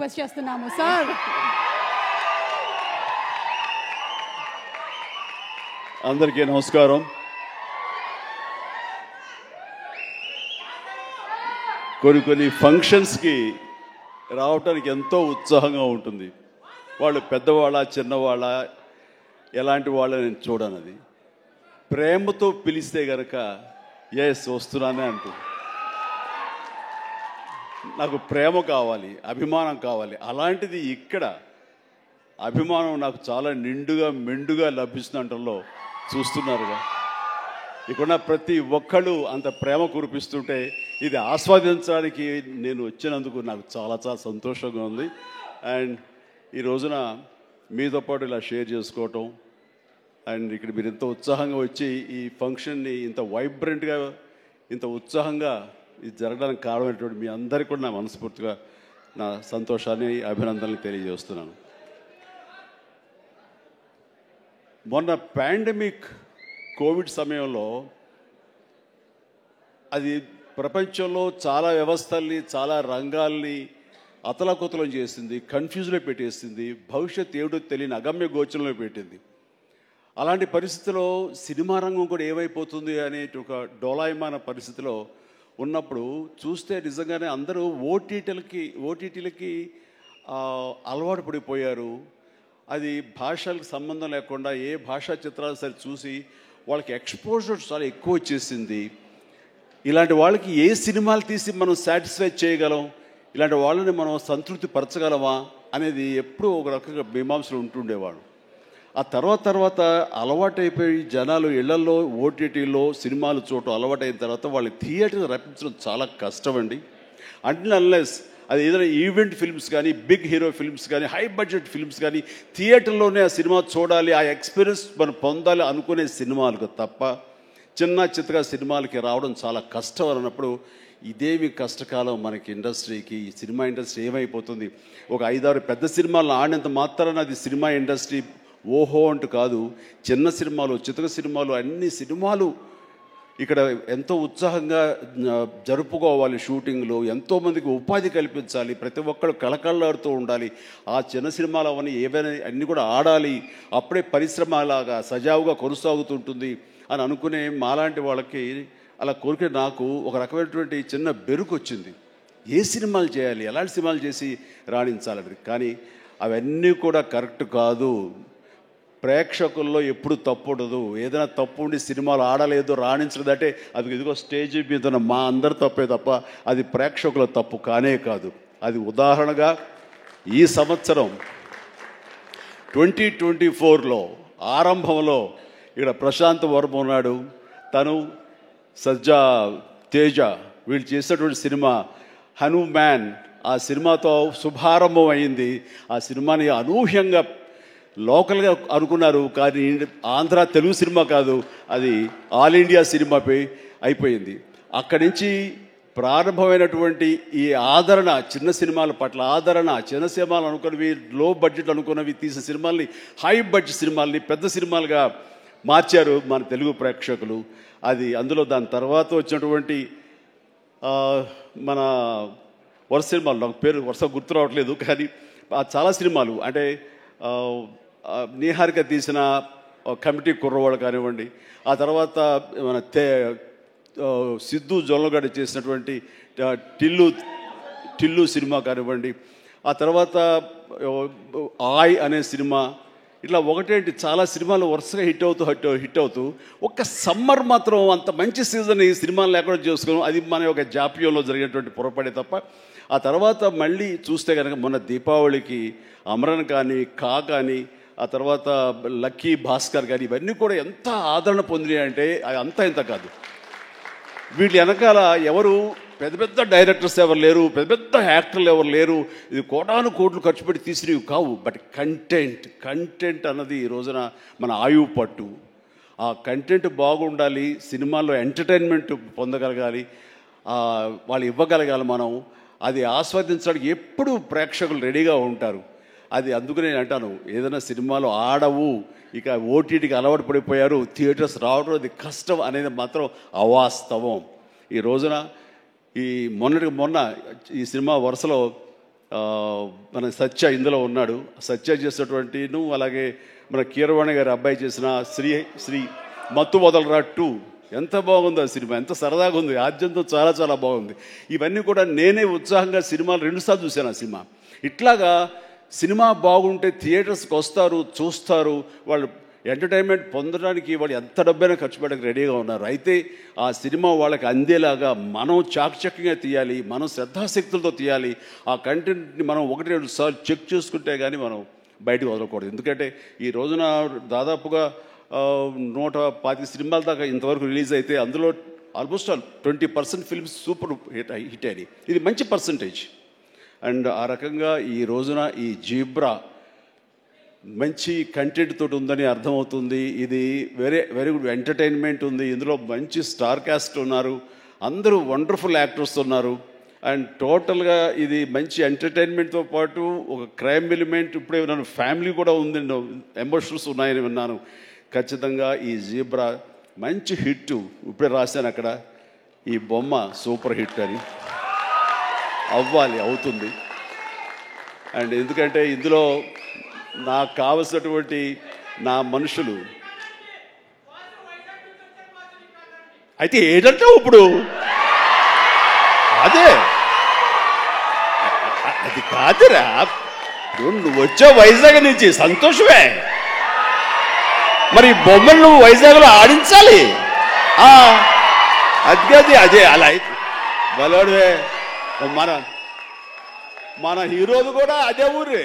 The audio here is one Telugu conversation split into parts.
రిక్వెస్ట్ చేస్తున్నాము సార్. అందరికీ నమస్కారం. కొన్ని ఫంక్షన్స్కి రావటానికి ఎంతో ఉత్సాహంగా ఉంటుంది. వాళ్ళు పెద్దవాళ్ళ చిన్నవాళ్ళ ఎలాంటి వాళ్ళని నేను చూడనది. ప్రేమతో పిలిస్తే కనుక ఎస్ వస్తున్నానే అంటుంది. నాకు ప్రేమ కావాలి, అభిమానం కావాలి. అలాంటిది ఇక్కడ అభిమానం నాకు చాలా నిండుగా మెండుగా లభిస్తుండటంలో చూస్తున్నారుగా. ఇక్కడ ప్రతి ఒక్కళ్ళు అంత ప్రేమ కురిపిస్తుంటే ఇది ఆస్వాదించడానికి నేను వచ్చినందుకు నాకు చాలా చాలా సంతోషంగా ఉంది. అండ్ ఈ రోజున మీతో పాటు ఇలా షేర్ చేసుకోవటం అండ్ ఇక్కడ మీరు ఇంత ఉత్సాహంగా వచ్చి ఈ ఫంక్షన్ని ఇంత వైబ్రెంట్గా ఇంత ఉత్సాహంగా ఇది జరగడానికి కారణమైనటువంటి మీ అందరికీ కూడా నా మనస్ఫూర్తిగా నా సంతోషాన్ని అభినందనలు తెలియజేస్తున్నాను. మొన్న పాండమిక్ కోవిడ్ సమయంలో అది ప్రపంచంలో చాలా వ్యవస్థల్ని చాలా రంగాల్ని అతలాకుతలం చేసింది, కన్ఫ్యూజ్లో పెట్టేసింది, భవిష్యత్ ఏమిటో తెలియని అగమ్య గోచరంలో పెట్టింది. అలాంటి పరిస్థితిలో సినిమా రంగం కూడా ఏమైపోతుంది అనే ఒక డోలాయమాన పరిస్థితిలో ఉన్నప్పుడు చూస్తే నిజంగానే అందరూ ఓటీటీలకి అలవాటు పడిపోయారు. అది భాషలకు సంబంధం లేకుండా ఏ భాషా చిత్రాలు సరే చూసి వాళ్ళకి ఎక్స్పోజర్ చాలా ఎక్కువ వచ్చేసింది. ఇలాంటి వాళ్ళకి ఏ సినిమాలు తీసి మనం సాటిస్ఫై చేయగలం, ఇలాంటి వాళ్ళని మనం సంతృప్తి పరచగలమా అనేది ఎప్పుడూ ఒక రకంగా మీమాంసలు ఉంటుండేవాడు. ఆ తర్వాత అలవాటైపోయి జనాలు ఇళ్లలో ఓటీటీలో సినిమాలు చూడటం అలవాటైన తర్వాత వాళ్ళని థియేటర్కి రప్పించడం చాలా కష్టం అండి. అన్లెస్ అది ఏదైనా ఈవెంట్ ఫిల్మ్స్ కానీ, బిగ్ హీరో ఫిల్మ్స్ కానీ, హై బడ్జెట్ ఫిల్మ్స్ కానీ థియేటర్లోనే ఆ సినిమా చూడాలి, ఆ ఎక్స్పీరియన్స్ మనం పొందాలి అనుకునే సినిమాలకు తప్ప చిన్న చిత్తగా సినిమాలకి రావడం చాలా కష్టం అన్నప్పుడు ఇదేమి కష్టకాలం మనకి ఇండస్ట్రీకి. ఈ సినిమా ఇండస్ట్రీ ఏమైపోతుంది? ఒక 5-6 పెద్ద సినిమాలను ఆడినంత మాత్రాన అది సినిమా ఇండస్ట్రీ ఓహో అంటూ కాదు. చిన్న సినిమాలు, చితక సినిమాలు, అన్ని సినిమాలు ఇక్కడ ఎంతో ఉత్సాహంగా జరుపుకోవాలి. షూటింగ్లో ఎంతోమందికి ఉపాధి కల్పించాలి, ప్రతి ఒక్కరు కళకళలాడుతూ ఉండాలి. ఆ చిన్న సినిమాలు అవన్నీ ఏవైనా అన్నీ కూడా ఆడాలి, అప్పుడే పరిశ్రమ అలాగా సజావుగా కొనసాగుతుంటుంది అని అనుకునే మాలాంటి వాళ్ళకి అలా కోరిక నాకు ఒక రకమైనటువంటి చిన్న బెరుకు వచ్చింది. ఏ సినిమాలు చేయాలి, ఎలాంటి సినిమాలు చేసి రాణించాలని. కానీ అవన్నీ కూడా కరెక్ట్ కాదు. ప్రేక్షకుల్లో ఎప్పుడు తప్పు ఉండదు. ఏదైనా తప్పు ఉండి సినిమాలు ఆడలేదు, రాణించలేదంటే అది ఇదిగో స్టేజ్ మీద మా అందరి తప్పే తప్ప అది ప్రేక్షకుల తప్పు కానే కాదు. అది ఉదాహరణగా ఈ సంవత్సరం 2024లో ఆరంభంలో ఇక్కడ ప్రశాంత్ వర్మ ఉన్నాడు, తను సజ్జా తేజ వీళ్ళు చేసినటువంటి సినిమా హనుమాన్, ఆ సినిమాతో శుభారంభం అయింది. ఆ సినిమాని అనూహ్యంగా లోకల్గా అనుకున్నారు, కానీ ఆంధ్ర తెలుగు సినిమా కాదు, అది ఆల్ ఇండియా సినిమాపై అయిపోయింది. అక్కడి నుంచి ప్రారంభమైనటువంటి ఈ ఆదరణ, చిన్న సినిమాల పట్ల ఆదరణ, చిన్న సినిమాలు అనుకున్నవి, లో బడ్జెట్ అనుకున్నవి తీసిన సినిమాల్ని హై బడ్జెట్ సినిమాల్ని పెద్ద సినిమాలుగా మార్చారు మన తెలుగు ప్రేక్షకులు. అది అందులో దాని తర్వాత వచ్చినటువంటి మన వరుస సినిమాలు, నాకు పేరు వరుస గుర్తు రావట్లేదు, కానీ చాలా సినిమాలు అంటే నీహారిక తీసిన కమిటీ కుర్రవాడు కానివ్వండి, ఆ తర్వాత మన సిద్ధు జొల్లగడ్డ చేసినటువంటి టిల్లు సినిమా కానివ్వండి, ఆ తర్వాత ఆయ్ అనే సినిమా, ఇట్లా ఒకటేంటి చాలా సినిమాలు వరుసగా హిట్ అవుతూ ఒక్క సమ్మర్ మాత్రం అంత మంచి సీజన్ ఈ సినిమాలు లేకుండా చేసుకున్నాం. అది మన యొక్క జాప్యంలో జరిగినటువంటి పొరపడే తప్ప. ఆ తర్వాత మళ్ళీ చూస్తే కనుక మొన్న దీపావళికి అమరన్ కానీ, కా కానీ, ఆ తర్వాత లక్కీ భాస్కర్ కానీ ఇవన్నీ కూడా ఎంత ఆదరణ పొందినాయి అంటే అది అంతా ఇంత కాదు. వీటి వెనకాల ఎవరు పెద్ద పెద్ద డైరెక్టర్స్ ఎవరు లేరు, పెద్ద పెద్ద యాక్టర్లు ఎవరు లేరు. ఇది కోటాను కోట్లు ఖర్చు పెట్టి తీసినవి కావు. బట్ కంటెంట్ అన్నది ఈ రోజున మన ఆయువు పట్టు. ఆ కంటెంట్ బాగుండాలి, సినిమాల్లో ఎంటర్టైన్మెంట్ పొందగలగాలి, వాళ్ళు ఇవ్వగలగాలి. మనం అది ఆస్వాదించడానికి ఎప్పుడు ప్రేక్షకులు రెడీగా ఉంటారు. అది అందుకు నేను అంటాను, ఏదైనా సినిమాలు ఆడవు, ఇక ఓటీటీకి అలవాటు పడిపోయారు, థియేటర్స్ రావడం అది కష్టం అనేది మాత్రం అవాస్తవం. ఈ రోజున మొన్న ఈ సినిమా వరుసలో మన సత్య ఇందులో ఉన్నాడు. సత్య చేసినటువంటి అలాగే మన కీరవాణి గారి అబ్బాయి చేసిన శ్రీ మత్తు వదలరా 2 ఎంత బాగుంది ఆ సినిమా, ఎంత సరదాగా ఉంది, ఆద్యంతో చాలా చాలా బాగుంది. ఇవన్నీ కూడా నేనే ఉత్సాహంగా సినిమాలు 2 సార్లు చూశాను ఆ సినిమా. ఇట్లాగా సినిమా బాగుంటే థియేటర్స్కి వస్తారు, చూస్తారు, వాళ్ళు ఎంటర్టైన్మెంట్ పొందడానికి వాళ్ళు ఎంత డబ్బైనా ఖర్చు పెట్టడానికి రెడీగా ఉన్నారు. అయితే ఆ సినిమా వాళ్ళకి అందేలాగా మనం చాకచక్యంగా తీయాలి, మనం శ్రద్ధాశక్తులతో తీయాలి. ఆ కంటెంట్ని మనం 1-2 సార్లు చెక్ చేసుకుంటే కానీ మనం బయటకు వదలకూడదు. ఎందుకంటే ఈ రోజున దాదాపుగా 125 సినిమాల దాకా ఇంతవరకు రిలీజ్ అయితే అందులో ఆల్మోస్ట్ 20% ఫిల్మ్స్ సూపర్ హిట్ అయినాయి. ఇది మంచి పర్సంటేజ్. అండ్ ఆ రకంగా ఈ రోజున ఈ జీబ్రా మంచి కంటెంట్ తోటి ఉందని అర్థమవుతుంది. ఇది వెరీ గుడ్ ఎంటర్టైన్మెంట్ ఉంది. ఇందులో మంచి స్టార్ కాస్ట్ ఉన్నారు, అందరూ వండర్ఫుల్ యాక్టర్స్ ఉన్నారు. అండ్ టోటల్గా ఇది మంచి ఎంటర్టైన్మెంట్తో పాటు ఒక క్రైమ్ ఎలిమెంట్, ఇప్పుడే విన్నాను ఫ్యామిలీ కూడా ఉంది, ఎమోషన్స్ ఉన్నాయని విన్నాను. ఖచ్చితంగా ఈ జీబ్రా మంచి హిట్. ఇప్పుడే రాశాను అక్కడ, ఈ బొమ్మ సూపర్ హిట్ అని. అవ్వాలి, అవుతుంది. అండ్ ఎందుకంటే ఇందులో నాకు కావలసినటువంటి నా మనుషులు అయితే ఏంటంటావు ఇప్పుడు, అదే అది కాదురా, నువ్వు వచ్చావు వైజాగ్ నుంచి, సంతోషమే. మరి బొమ్మలు నువ్వు వైజాగ్లో ఆడించాలి. అది అదే అలా అయితే బలవాడువే. మన హీరోలు కూడా అదే ఊరే.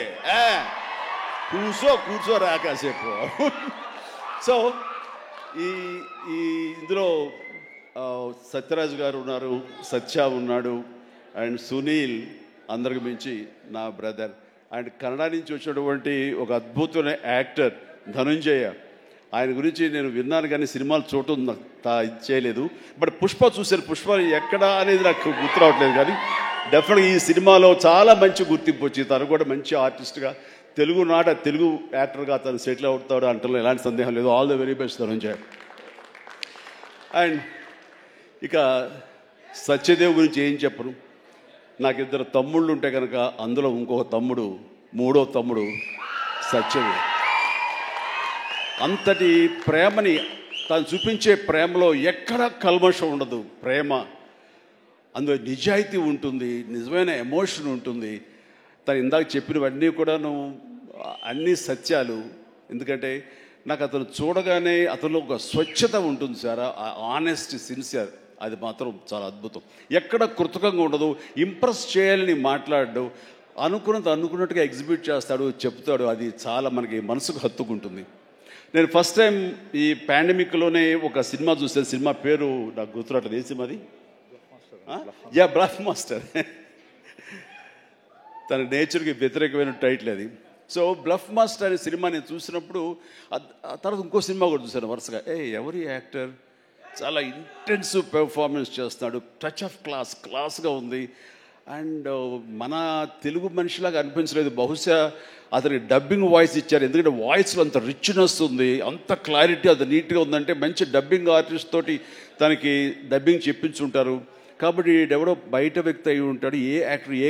కూర్చోరా కాసేపు. సో ఈ ఇందులో సత్యరాజు గారు ఉన్నారు, సత్య ఉన్నాడు, అండ్ సునీల్, అందరికి మించి నా బ్రదర్. అండ్ కన్నడ నుంచి వచ్చినటువంటి ఒక అద్భుతమైన యాక్టర్ ధనుంజయ. ఆయన గురించి నేను విన్నాను కానీ సినిమాలు చూడటం ఇది చేయలేదు. బట్ పుష్ప చూశాను. పుష్ప ఎక్కడ అనేది నాకు గుర్తు రావట్లేదు, కానీ డెఫినెట్గా ఈ సినిమాలో చాలా మంచి గుర్తింపు వచ్చింది. తను కూడా మంచి ఆర్టిస్ట్గా, తెలుగు యాక్టర్గా తను సెటిల్ అవుతాడు అంటలో ఎలాంటి సందేహం లేదు. All the very best Dhananjay. And ఇక సత్యదేవ్ గురించి ఏం చెప్పను. నాకు 2 తమ్ముళ్ళు ఉంటే కనుక అందులో ఇంకొక తమ్ముడు, 3వ తమ్ముడు సత్యదేవ్. అంతటి ప్రేమని తను చూపించే ప్రేమలో ఎక్కడ కల్మషం ఉండదు. ప్రేమ అందులో నిజాయితీ ఉంటుంది, నిజమైన ఎమోషన్ ఉంటుంది. తను ఇందాక చెప్పినవన్నీ కూడాను అన్ని సత్యాలు. ఎందుకంటే నాకు అతను చూడగానే అతనిలో ఒక స్వచ్ఛత ఉంటుంది సార్, ఆనెస్ట్, సిన్సియర్. అది మాత్రం చాలా అద్భుతం. ఎక్కడ కృతకంగా ఉండదు, ఇంప్రెస్ చేయాలని మాట్లాడడు, అనుకున్నట్టుగా ఎగ్జిబిట్ చేస్తాడు, చెప్తాడు. అది చాలా మనకి మనసుకు హత్తుకుంటుంది. నేను ఫస్ట్ టైం ఈ పాండమిక్లోనే ఒక సినిమా చూసాను. సినిమా పేరు నాకు గుర్తురావట్లేదు. ఏ సినిమా అది? Bluff master. తన నేచర్కి వ్యతిరేకమైన టైటిల్ అది. సో బ్లఫ్ మాస్టర్ అనే సినిమా నేను చూసినప్పుడు ఆ తర్వాత ఇంకో సినిమా కూడా చూశాను వరుసగా. ఎవరి యాక్టర్ చాలా ఇంటెన్సివ్ పెర్ఫార్మెన్స్ చేస్తున్నాడు, టచ్ ఆఫ్ క్లాస్గా ఉంది. అండ్ మన తెలుగు మనిషిలాగా అనిపించలేదు. బహుశా అతనికి డబ్బింగ్ వాయిస్ ఇచ్చారు, ఎందుకంటే వాయిస్లో అంత రిచ్నెస్ ఉంది, అంత క్లారిటీ, అంత నీట్గా ఉందంటే మంచి డబ్బింగ్ ఆర్టిస్ట్ తోటి తనకి డబ్బింగ్ చెప్పించుంటారు. కాబట్టి ఎవడో బయట వ్యక్తి అయి ఉంటాడు. ఏ యాక్టర్, ఏ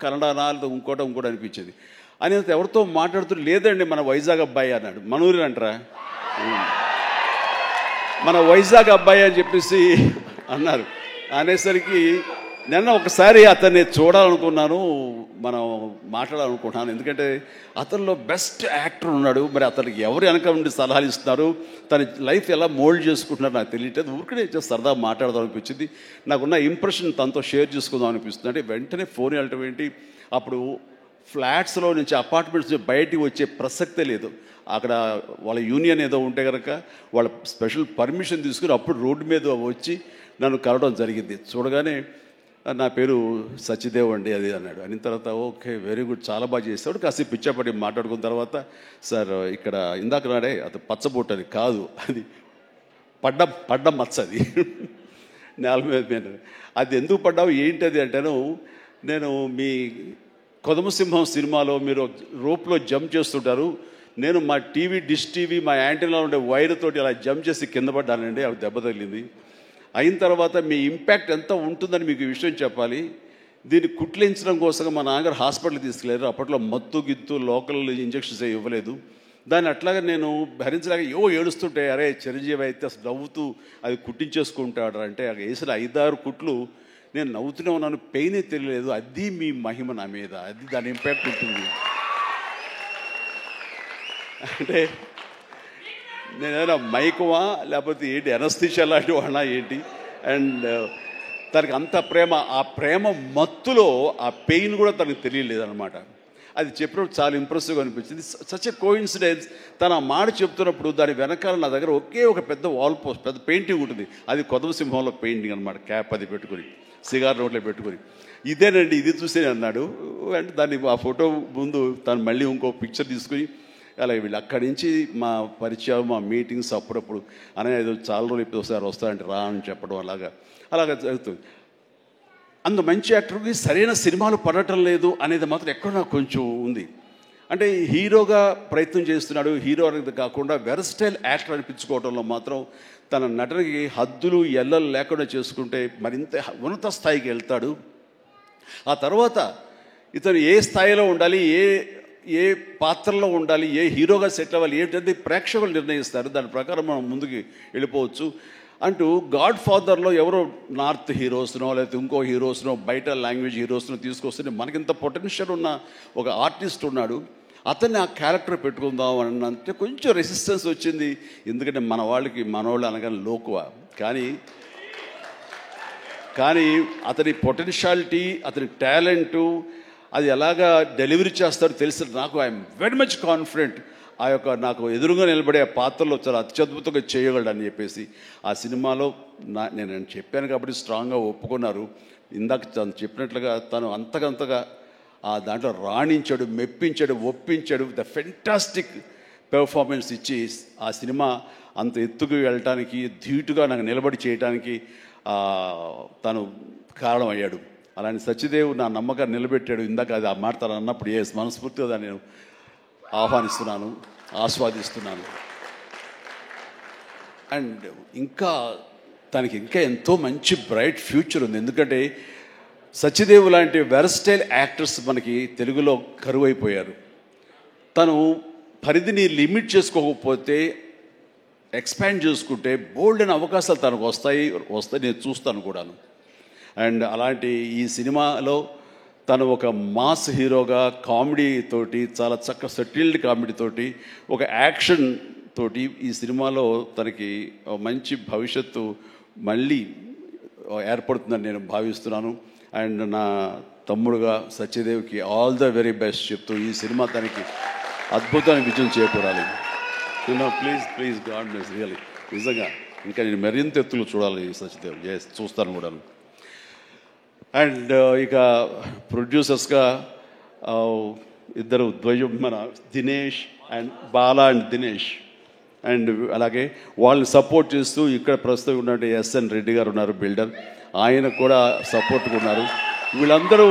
కన్నడనా లేదా ఇంకోటి అనిపించేది. అని ఎవరితో మాట్లాడుతూ, లేదండి మన వైజాగ్ అబ్బాయి అన్నాడు. మనూరి అంటారా, మన వైజాగ్ అబ్బాయి అని చెప్పేసి అన్నారు. అనేసరికి నిన్న ఒకసారి అతన్ని చూడాలనుకున్నాను, మనం మాట్లాడాలనుకుంటున్నాను. ఎందుకంటే అతనిలో బెస్ట్ యాక్టర్ ఉన్నాడు. మరి అతనికి ఎవరు వెనక నుండి సలహాలు ఇస్తున్నారు, తన లైఫ్ ఎలా మోల్డ్ చేసుకుంటున్నారు నాకు తెలియట్లేదు. ఊరికనే సరదా మాట్లాడదాం అనిపించింది. నాకున్న ఇంప్రెషన్ తనతో షేర్ చేసుకుందాం అనిపిస్తుంది. అంటే వెంటనే ఫోన్ వెళ్ళటం ఏంటి, అప్పుడు ఫ్లాట్స్లో నుంచి, అపార్ట్మెంట్స్ నుంచి బయటికి వచ్చే ప్రసక్తే లేదు. అక్కడ వాళ్ళ యూనియన్ ఏదో ఉంటే కనుక వాళ్ళ స్పెషల్ పర్మిషన్ తీసుకుని అప్పుడు రోడ్డు మీద వచ్చి నన్ను కలవడం జరిగింది. చూడగానే నా పేరు సత్యదేవ్ అండి అది అన్నాడు. అయిన తర్వాత ఓకే వెరీ గుడ్, చాలా బాగా చేస్తాడు. కాసేపు పిచ్చాపడి మాట్లాడుకున్న తర్వాత, సార్ ఇక్కడ ఇందాక నాడే అది పచ్చబొట్టు, అది కాదు, అది పడ్డ మచ్చ, అది నేల మీద. అది ఎందుకు పడ్డావు ఏంటది అంటాను. నేను మీ కొదమసింహం సినిమాలో మీరు రోప్లో జంప్ చేస్తుంటారు, నేను మా డిష్ టీవీ మా యాంటీనాలో ఉండే వైర్ తోటి అలా జంప్ చేసి కింద పడ్డానండి, అవి దెబ్బ తగిలింది. అయిన తర్వాత మీ ఇంపాక్ట్ ఎంత ఉంటుందని మీకు ఈ విషయం చెప్పాలి. దీన్ని కుట్లించడం కోసం మా నాన్నగారు హాస్పిటల్కి తీసుకెళ్ళారు. అప్పట్లో మత్తు గిత్తు లోకల్ ఇంజక్షన్స్ ఇవ్వలేదు. దాన్ని అట్లాగే నేను భరించలేక ఏడుస్తుంటే, అరే చిరంజీవి అయితే అసలు నవ్వుతూ అది కుట్టించేసుకుంటాడు అంటే వేసిన 5-6 కుట్లు నేను నవ్వుతూనే ఉన్నాను, పెయినే తెలియలేదు. అది మీ మహిమ నా మీద, అది దాని ఇంపాక్ట్ ఉంటుంది. అంటే నేను ఏదైనా మైకువా లేకపోతే ఏంటి ఎనస్థిషియా లాంటి వాడినా ఏంటి. అండ్ తనకి అంత ప్రేమ, ఆ ప్రేమ మత్తులో ఆ పెయిన్ కూడా తనకు తెలియలేదన్నమాట. అది చెప్పినప్పుడు చాలా ఇంప్రెసివ్గా అనిపించింది. Such a coincidence. తను ఆ మాట చెప్తున్నప్పుడు దాని వెనకాల నా దగ్గర ఒకే ఒక పెద్ద వాల్ పోస్ట్, పెద్ద పెయింటింగ్ ఉంటుంది. అది కొదవ సింహంలో పెయింటింగ్ అనమాట. క్యాప్ అది పెట్టుకుని, సిగార్ నోట్లో పెట్టుకుని, ఇదేనండి ఇది చూసి అన్నాడు. అంటే దాన్ని ఆ ఫోటో ముందు తను మళ్ళీ ఇంకో పిక్చర్ తీసుకుని అలాగే వీళ్ళు అక్కడి నుంచి మా పరిచయం, మా మీటింగ్స్ అప్పుడప్పుడు అనేది చాలా రోజులు ఇప్పుడు ఒకసారి వస్తారంటే రా అని చెప్పడం అలాగా జరుగుతుంది. అంత మంచి యాక్టర్కి సరైన సినిమాలు పడటం లేదు అనేది మాత్రం ఎక్కడో నాకు కొంచెం ఉంది. అంటే హీరోగా ప్రయత్నం చేస్తున్నాడు, హీరో అనేది కాకుండా వెరస్టైల్ యాక్టర్ అనిపించుకోవడంలో మాత్రం తన నటనకి హద్దులు ఎల్లలు లేకుండా చేసుకుంటే మరింత ఉన్నత స్థాయికి వెళ్తాడు. ఆ తర్వాత ఇతను ఏ స్థాయిలో ఉండాలి, ఏ పాత్రలో ఉండాలి, ఏ హీరోగా సెట్ అవ్వాలి ఏంటంటే ప్రేక్షకులు నిర్ణయిస్తారు. దాని ప్రకారం మనం ముందుకు వెళ్ళిపోవచ్చు అంటూ గాడ్ ఫాదర్లో ఎవరో నార్త్ హీరోస్నో లేకపోతే ఇంకో హీరోస్నో బయట లాంగ్వేజ్ హీరోస్నో తీసుకొస్తే మనకింత పొటెన్షియల్ ఉన్న ఒక ఆర్టిస్ట్ ఉన్నాడు, అతన్ని ఆ క్యారెక్టర్ పెట్టుకుందాం అని అంటే కొంచెం రెసిస్టెన్స్ వచ్చింది. ఎందుకంటే మన వాళ్ళు అనగానే లోకువ. కానీ అతని పొటెన్షియాలిటీ, అతని టాలెంటు, అది ఎలాగా డెలివరీ చేస్తారో తెలిసి నాకు ఐఎమ్ వెరీ మచ్ కాన్ఫిడెంట్ ఆ యొక్క నాకు ఎదురుగా నిలబడే పాత్రలో చాలా అత్యద్భుతంగా చేయగలడని చెప్పేసి ఆ సినిమాలో నేను చెప్పాను కాబట్టి స్ట్రాంగ్గా ఒప్పుకున్నారు. ఇందాక తను చెప్పినట్లుగా తను అంతకంతగా ఆ దాంట్లో రాణించాడు, మెప్పించాడు, ఒప్పించాడు. ద ఫెంటాస్టిక్ పెర్ఫార్మెన్స్ ఇచ్చి ఆ సినిమా అంత ఎత్తుకు వెళ్ళటానికి, ధీటుగా నాకు నిలబడి చేయడానికి తను కారణమయ్యాడు. అలాంటి సత్యదేవ్ నా నమ్మకాన్ని నిలబెట్టాడు. ఇందాక అది ఆ మాట తను అన్నప్పుడు మనస్ఫూర్తిగా దాన్ని నేను ఆహ్వానిస్తున్నాను, ఆస్వాదిస్తున్నాను. అండ్ తనకి ఇంకా ఎంతో మంచి బ్రైట్ ఫ్యూచర్ ఉంది. ఎందుకంటే సత్యదేవ్ లాంటి వెరస్టైల్ యాక్టర్స్ మనకి తెలుగులో కరువైపోయారు. తను పరిధిని లిమిట్ చేసుకోకపోతే, ఎక్స్పాండ్ చేసుకుంటే బోల్డ్ అయిన అవకాశాలు తనకు వస్తాయి నేను చూస్తాను కూడాను. అండ్ అలాంటి ఈ సినిమాలో తను ఒక మాస్ హీరోగా కామెడీ తోటి, చాలా చక్కగా సెటిల్డ్ కామెడీ తోటి, ఒక యాక్షన్ తోటి ఈ సినిమాలో తనకి మంచి భవిష్యత్తు మళ్ళీ ఏర్పడుతుందని నేను భావిస్తున్నాను. అండ్ నా తమ్ముడుగా సత్యదేవ్కి ఆల్ ద వెరీ బెస్ట్ చెప్తూ ఈ సినిమా తనకి అద్భుతమైన విజయం చేకూరాలి. Please God bless really. నిజంగా ఇంకా నేను మరింత ఎత్తులు చూడాలి సత్యదేవ్. చూస్తాను కూడాను. అండ్ ఇక ప్రొడ్యూసర్స్గా ఇద్దరు ద్వయం, మన Dinesh and Bala and Dinesh. And అలాగే వాళ్ళని సపోర్ట్ చేస్తూ ఇక్కడ ప్రస్తుతం ఉన్నట్టు ఎస్ఎన్ రెడ్డి గారు ఉన్నారు, బిల్డర్. ఆయన కూడా సపోర్ట్గా ఉన్నారు. వీళ్ళందరూ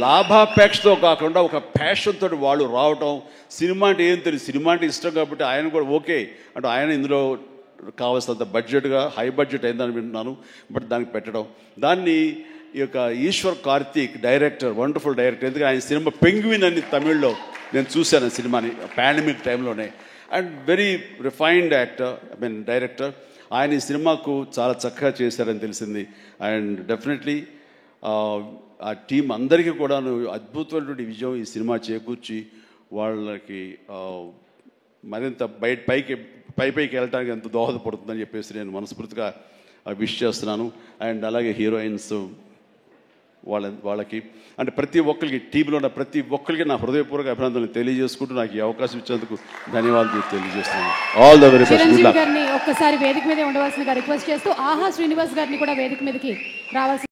లాభాపేక్షతో కాకుండా ఒక ప్యాషన్తో వాళ్ళు రావటం. సినిమా అంటే ఏం తెలియదు, సినిమా అంటే ఇష్టం కాబట్టి ఆయన కూడా ఓకే అంటే ఆయన ఇందులో కావాల్సినంత బడ్జెట్గా హై బడ్జెట్ అయిందని వింటున్నాను. బట్ దానికి పెట్టడం, దాన్ని ఈ యొక్క Eshwar Karthik director, wonderful director. ఎందుకంటే ఆయన సినిమా పెంగ్విన్ అని తమిళ్లో నేను చూశాను సినిమాని పాండమిక్ టైంలోనే. And very refined actor, director. ఆయన ఈ సినిమాకు చాలా చక్కగా చేశారని తెలిసింది. అండ్ డెఫినెట్లీ ఆ టీం అందరికీ కూడా అద్భుతమైనటువంటి విజయం ఈ సినిమా చేకూర్చి వాళ్ళకి మరింత పైకి వెళ్ళడానికి ఎంత దోహదపడుతుందని చెప్పేసి నేను మనస్ఫూర్తిగా విష్ చేస్తున్నాను. అండ్ అలాగే హీరోయిన్స్ వాళ్ళకి అంటే ప్రతి ఒక్కరికి, టీంలో ఉన్న ప్రతి ఒక్కరికి నా హృదయపూర్వక అభినందనలు తెలియజేసుకుంటూ నాకు ఈ అవకాశం ఇచ్చేందుకు ధన్యవాదాలు తెలియజేస్తున్నాను. All the very best. ఒక్కసారి వేదిక మీద ఉండవలసిందిగా రిక్వెస్ట్ చేస్తూ ఆహా శ్రీనివాస్ గారిని కూడా వేదిక మీదకి రావాల్సి